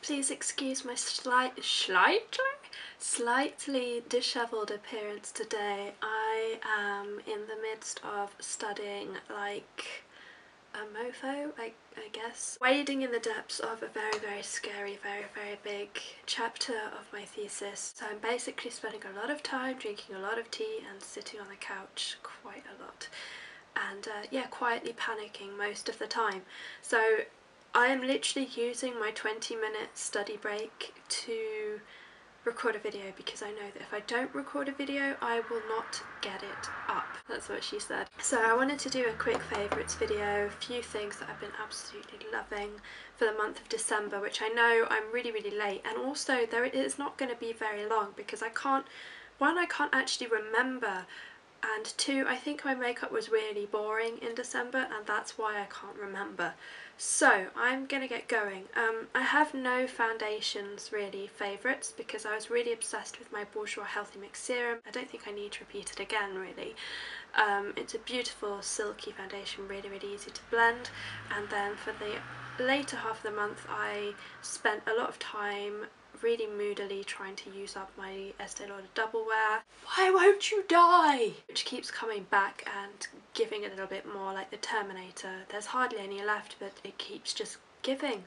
Please excuse my slightly dishevelled appearance today. I am in the midst of studying like a mofo, I guess. Wading in the depths of a very scary, very big chapter of my thesis. So I'm basically spending a lot of time drinking a lot of tea and sitting on the couch quite a lot. And yeah, quietly panicking most of the time. So I am literally using my 20-minute study break to record a video, because I know that if I don't record a video I will not get it up. That's what she said. So I wanted to do a quick favourites video, a few things that I've been absolutely loving for the month of December, which I know I'm really late, and also it is not going to be very long because I can't actually remember, and two, I think my makeup was really boring in December and that's why I can't remember. So I'm gonna get going. I have no foundations really favourites because I was really obsessed with my Bourjois Healthy Mix Serum. I don't think I need to repeat it again really. It's a beautiful silky foundation, really easy to blend. And then for the later half of the month I spent a lot of time really moodily trying to use up my Estée Lauder Double Wear. Why won't you die? Which keeps coming back and giving a little bit more, like the Terminator. There's hardly any left, but it keeps just giving.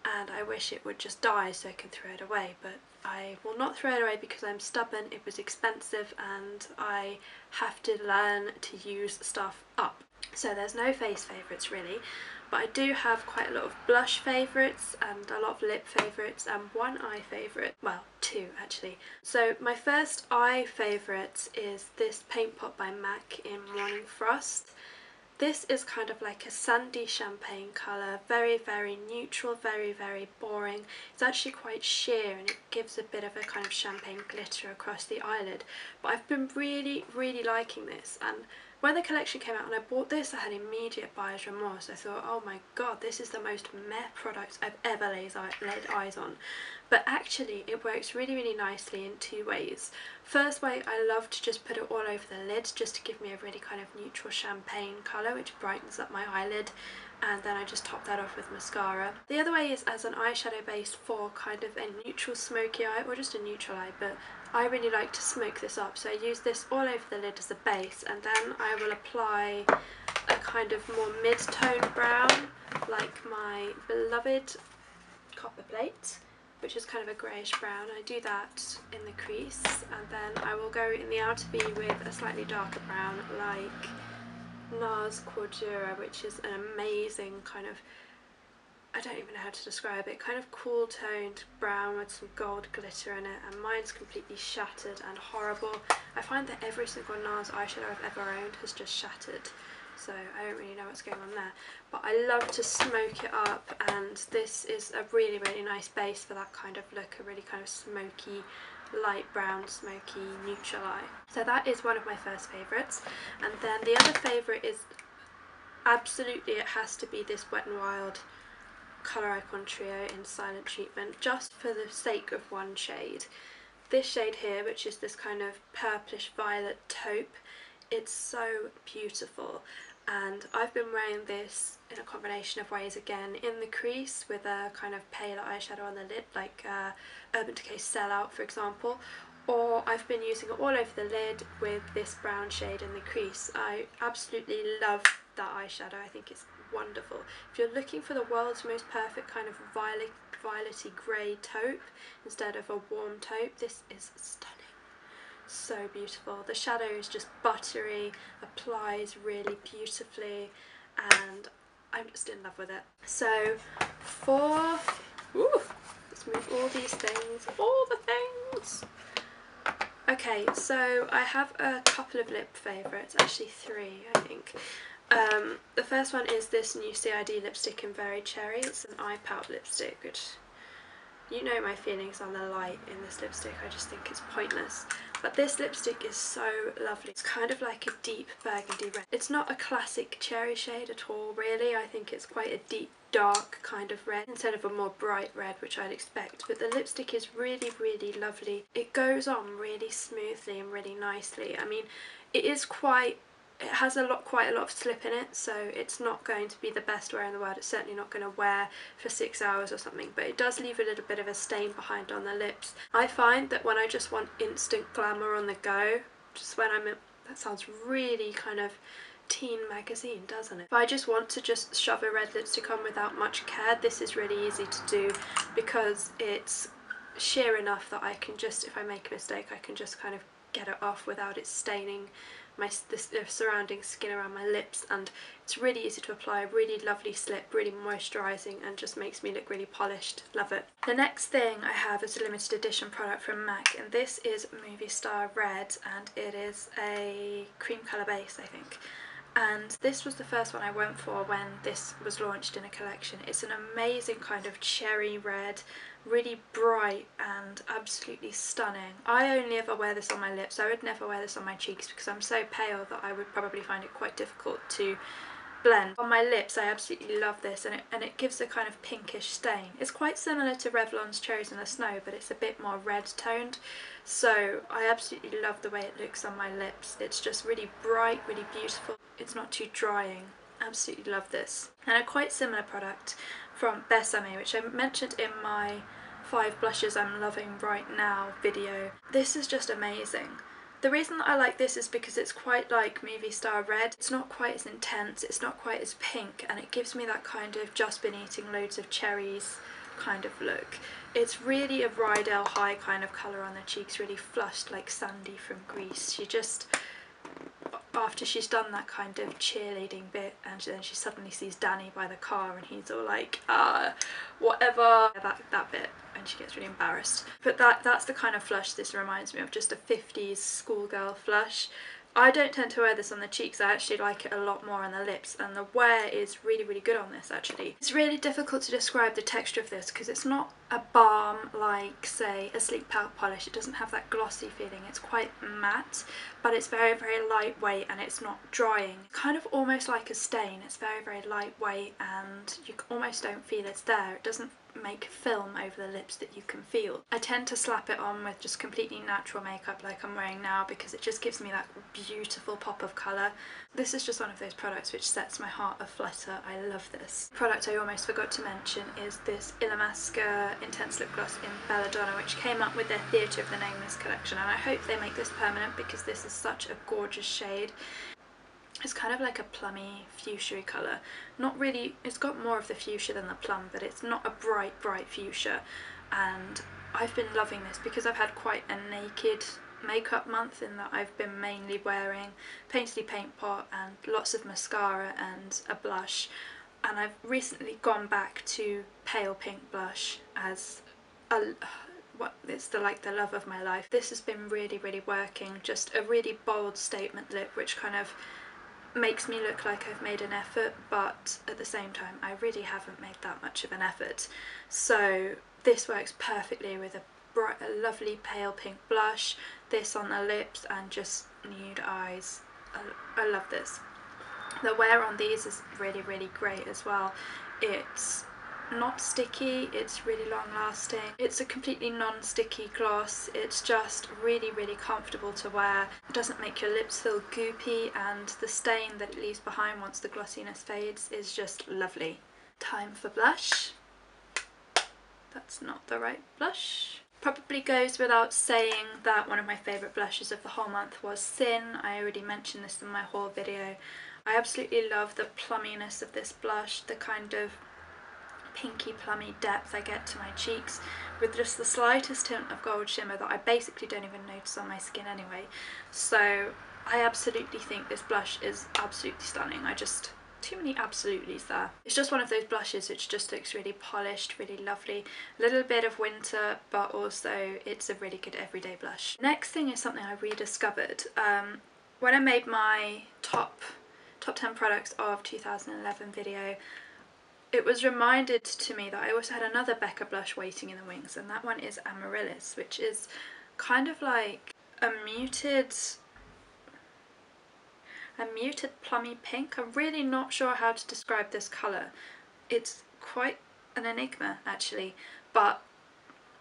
And I wish it would just die so I can throw it away, but I will not throw it away because I'm stubborn. It was expensive and I have to learn to use stuff up. So there's no face favourites really, but I do have quite a lot of blush favourites and a lot of lip favourites and one eye favourite, well, two actually. So my first eye favourite is this Paintpot by MAC in Morning Frost. This is kind of like a sandy champagne colour, very neutral, very boring. It's actually quite sheer and it gives a bit of a kind of champagne glitter across the eyelid. But I've been really liking this, and when the collection came out and I bought this I had immediate buyer's remorse. I thought, oh my god, this is the most meh product I've ever laid eyes on. But actually it works really nicely in two ways. First way, I love to just put it all over the lid just to give me a really kind of neutral champagne colour which brightens up my eyelid, and then I just top that off with mascara. The other way is as an eyeshadow base for kind of a neutral smoky eye, or just a neutral eye, but I really like to smoke this up, so I use this all over the lid as a base, and then I will apply a kind of more mid-tone brown like my beloved Copperplate, which is kind of a greyish brown. I do that in the crease, and then I will go in the outer V with a slightly darker brown like NARS Cordura, which is an amazing kind of, I don't even know how to describe it, kind of cool toned brown with some gold glitter in it, and mine's completely shattered and horrible. I find that every single NARS eyeshadow I've ever owned has just shattered, so I don't really know what's going on there. But I love to smoke it up, and this is a really nice base for that kind of look, a really kind of smoky, light brown, smoky, neutral eye. So that is one of my first favourites. And then the other favourite is absolutely, it has to be this Wet n Wild Colour Icon Trio in Silent Treatment, just for the sake of one shade. This shade here, which is this kind of purplish violet taupe, it's so beautiful, and I've been wearing this in a combination of ways, again in the crease with a kind of paler eyeshadow on the lid like Urban Decay Sellout for example, or I've been using it all over the lid with this brown shade in the crease. I absolutely love that eyeshadow, I think it's wonderful. If you're looking for the world's most perfect kind of violety grey taupe instead of a warm taupe, this is stunning. So beautiful. The shadow is just buttery, applies really beautifully, and I'm just in love with it. So for, let's move all these things, all the things. Okay, so I have a couple of lip favourites, actually three I think. The first one is this new CID lipstick in Very Cherry. It's an i-Pout lipstick, which, you know my feelings on the light in this lipstick, I just think it's pointless. But this lipstick is so lovely. It's kind of like a deep burgundy red. It's not a classic cherry shade at all really, I think it's quite a deep dark kind of red instead of a more bright red which I'd expect. But the lipstick is really lovely. It goes on really smoothly and really nicely. I mean, it is quite It has quite a lot of slip in it, so it's not going to be the best wear in the world. It's certainly not going to wear for 6 hours or something, but it does leave a little bit of a stain behind on the lips. I find that when I just want instant glamour on the go, just when I'm in, that sounds really kind of teen magazine, doesn't it? If I just want to just shove a red lipstick on without much care, this is really easy to do because it's sheer enough that I can just, if I make a mistake, I can just kind of get it off without it staining the surrounding skin around my lips, and it's really easy to apply, really lovely slip, really moisturising, and just makes me look really polished. Love it. The next thing I have is a limited edition product from MAC, and this is Movie Star Red, and it is a cream colour base, I think. And this was the first one I went for when this was launched in a collection. It's an amazing kind of cherry red, really bright and absolutely stunning. I only ever wear this on my lips. I would never wear this on my cheeks because I'm so pale that I would probably find it quite difficult to blend. On my lips I absolutely love this, and it gives a kind of pinkish stain. It's quite similar to Revlon's Cherries in the Snow, but it's a bit more red toned, so I absolutely love the way it looks on my lips. It's just really bright, really beautiful. It's not too drying. Absolutely love this. And a quite similar product from Bésame, which I mentioned in my 5 blushes I'm loving right now video. This is just amazing. The reason that I like this is because it's quite like Movie Star Red. It's not quite as intense, it's not quite as pink, and it gives me that kind of just been eating loads of cherries kind of look. It's really a Rydell High kind of colour on the cheeks, really flushed like Sandy from Grease. She just, after she's done that kind of cheerleading bit, and then she suddenly sees Danny by the car and he's all like, whatever, that bit, and she gets really embarrassed. But that's the kind of flush this reminds me of, just a 50s schoolgirl flush. I don't tend to wear this on the cheeks, I actually like it a lot more on the lips, and the wear is really, really good on this actually. It's really difficult to describe the texture of this because it's not a balm like, say, a Sleek Pout polish. It doesn't have that glossy feeling, it's quite matte, but it's very, very lightweight and it's not drying. Kind of almost like a stain, it's very, very lightweight and you almost don't feel it's there. It doesn't make film over the lips that you can feel. I tend to slap it on with just completely natural makeup like I'm wearing now because it just gives me that beautiful pop of colour. This is just one of those products which sets my heart aflutter. I love this. The product I almost forgot to mention is this Illamasqua Intense Lip Gloss in Belladonna, which came up with their Theatre of the Nameless collection, and I hope they make this permanent because this is such a gorgeous shade. It's kind of like a plummy fuchsia colour. Not really, it's got more of the fuchsia than the plum, but it's not a bright, bright fuchsia. And I've been loving this because I've had quite a naked makeup month in that I've been mainly wearing Painterly Paintpot and lots of mascara and a blush. And I've recently gone back to pale pink blush as it's the love of my life. This has been really, really working. Just a really bold statement lip which kind of makes me look like I've made an effort, but at the same time I really haven't made that much of an effort. So this works perfectly with a lovely pale pink blush, this on the lips and just nude eyes. I love this. The wear on these is really, really great as well. It's not sticky, it's really long lasting. It's a completely non-sticky gloss. It's just really, really comfortable to wear. It doesn't make your lips feel goopy, and the stain that it leaves behind once the glossiness fades is just lovely. Time for blush. That's not the right blush. Probably goes without saying that one of my favourite blushes of the whole month was Sin. I already mentioned this in my haul video. I absolutely love the plumminess of this blush, the kind of pinky plummy depth I get to my cheeks with just the slightest hint of gold shimmer that I basically don't even notice on my skin anyway. So I absolutely think this blush is absolutely stunning. Too many absolutelys there. It's just one of those blushes which just looks really polished, really lovely. A little bit of winter, but also it's a really good everyday blush. Next thing is something I rediscovered. When I made my top 10 products of 2011 video, it was reminded to me that I also had another Becca blush waiting in the wings, and that one is Amaryllis, which is kind of like a muted plummy pink. I'm really not sure how to describe this colour. It's quite an enigma actually, but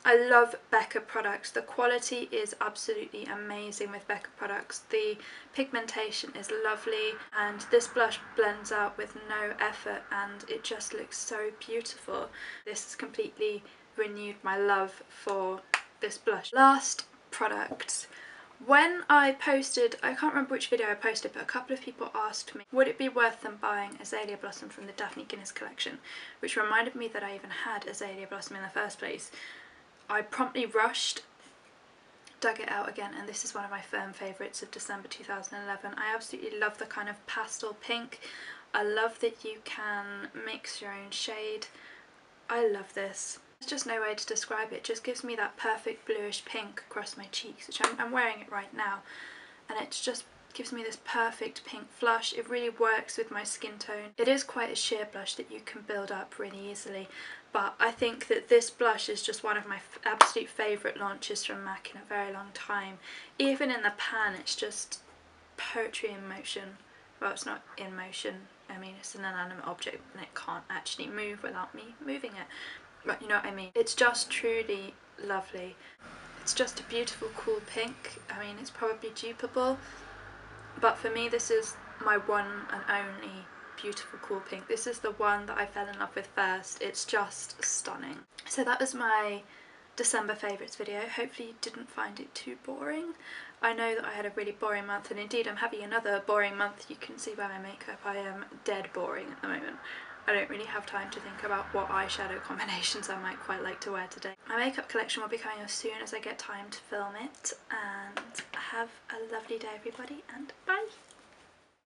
I love Becca products. The quality is absolutely amazing with Becca products. The pigmentation is lovely and this blush blends out with no effort and it just looks so beautiful. This has completely renewed my love for this blush. Last product. When I posted, I can't remember which video I posted, but a couple of people asked me would it be worth them buying Azalea Blossom from the Daphne Guinness collection, which reminded me that I even had Azalea Blossom in the first place. I promptly rushed, dug it out again, and this is one of my firm favourites of December 2011. I absolutely love the kind of pastel pink. I love that you can mix your own shade. I love this. There's just no way to describe it. It just gives me that perfect bluish pink across my cheeks, which I'm wearing it right now, and it just gives me this perfect pink flush. It really works with my skin tone. It is quite a sheer blush that you can build up really easily, but I think that this blush is just one of my absolute favourite launches from MAC in a very long time. Even in the pan, it's just poetry in motion. Well, it's not in motion, I mean it's an inanimate object and it can't actually move without me moving it. But you know what I mean. It's just truly lovely. It's just a beautiful cool pink. I mean it's probably dupeable, but for me this is my one and only beautiful cool pink. This is the one that I fell in love with first. It's just stunning. So that was my December favourites video. Hopefully you didn't find it too boring. I know that I had a really boring month, and indeed I'm having another boring month. You can see by my makeup I am dead boring at the moment. I don't really have time to think about what eyeshadow combinations I might quite like to wear today. My makeup collection will be coming as soon as I get time to film it, and have a lovely day everybody, and bye!